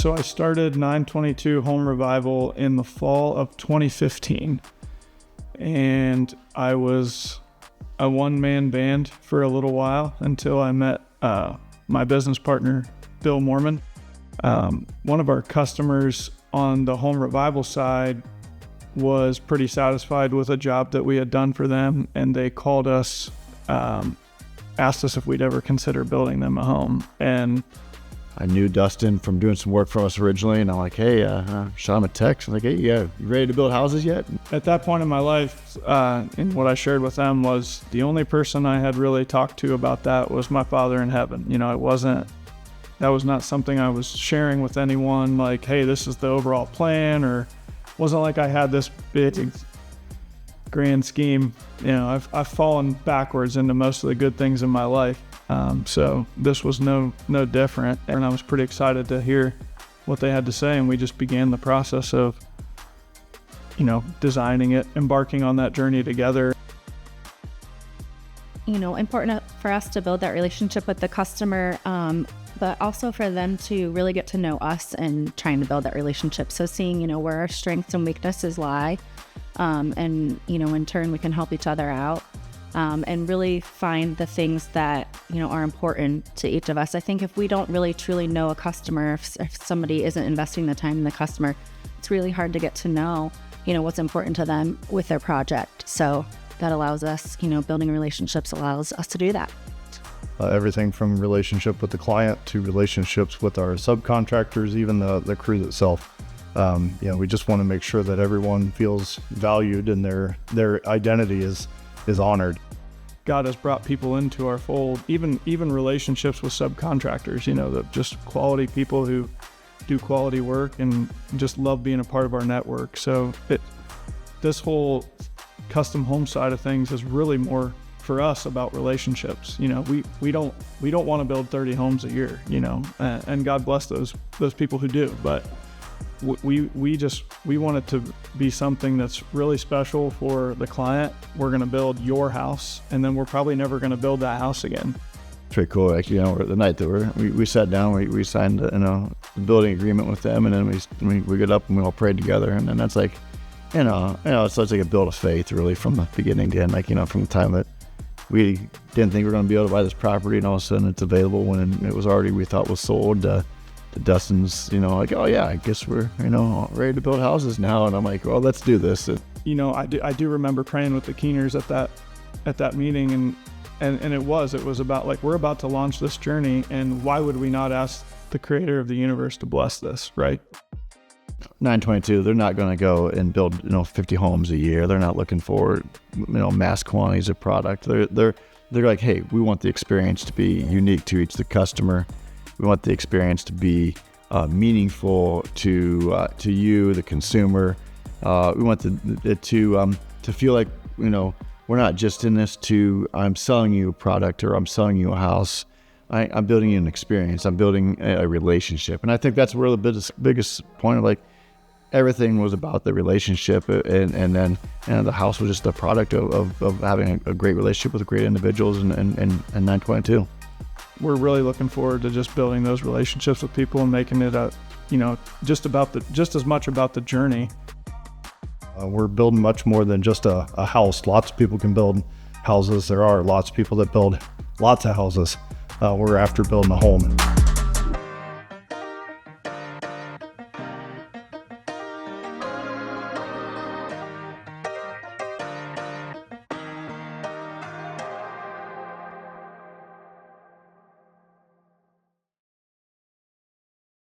So I started 922 Home Revival in the fall of 2015. And I was a one-man band for a little while until I met my business partner, Bill Mormon. One of our customers on the Home Revival side was pretty satisfied with a job that we had done for them, and they called us, asked us if we'd ever consider building them a home. And I knew Dustin from doing some work for us originally, and I'm like, hey, shot him a text. I'm like, hey, you ready to build houses yet? At that point in my life, and what I shared with them was the only person I had really talked to about that was my Father in heaven. You know, that was not something I was sharing with anyone, like, hey, this is the overall plan, or wasn't like I had this big grand scheme. You know, I've fallen backwards into most of the good things in my life. So this was no different, and I was pretty excited to hear what they had to say, and we just began the process of, you know, designing it, embarking on that journey together. You know, important for us to build that relationship with the customer, but also for them to really get to know us and trying to build that relationship. So seeing, you know, where our strengths and weaknesses lie, and, you know, in turn we can help each other out. And really find the things that, you know, are important to each of us. I think if we don't really truly know a customer, if somebody isn't investing the time in the customer, it's really hard to get to know, you know, what's important to them with their project. So that allows us, you know, building relationships allows us to do that. Everything from relationship with the client to relationships with our subcontractors, even the crew itself. You know, we just want to make sure that everyone feels valued and their identity is honored. God has brought people into our fold, even relationships with subcontractors, you know, the just quality people who do quality work and just love being a part of our network. So this whole custom home side of things is really more for us about relationships. You know, we don't want to build 30 homes a year, you know, and God bless those people who do, but we want it to be something that's really special for the client. We're going to build your house, and then we're probably never going to build that house again. It's pretty cool. Like, you know, the night that we sat down, we signed, you know, the building agreement with them, and then we got up and we all prayed together, and then that's like, you know, it's like a build of faith really from the beginning to end. Like, you know, from the time that we didn't think we were going to be able to buy this property, and all of a sudden it's available when it was already, we thought was sold. To Dustin's, you know, like, oh yeah, I guess we're, you know, ready to build houses now. And I'm like, well, let's do this. You know, I do remember praying with the Keeners at that meeting, and it was about like, we're about to launch this journey, and why would we not ask the creator of the universe to bless this, right? 922, they're not going to go and build, you know, 50 homes a year. They're not looking for, you know, mass quantities of product. They're like, hey, we want the experience to be unique to each the customer. We want the experience to be meaningful to you, the consumer. We want it to feel like, you know, we're not just in this to, I'm selling you a product or I'm selling you a house. I'm building you an experience. I'm building a relationship. And I think that's where the biggest point of, like, everything was about the relationship, and then the house was just a product of having a great relationship with great individuals and 922. We're really looking forward to just building those relationships with people and making it just as much about the journey. We're building much more than just a house. Lots of people can build houses. There are lots of people that build lots of houses. We're after building a home.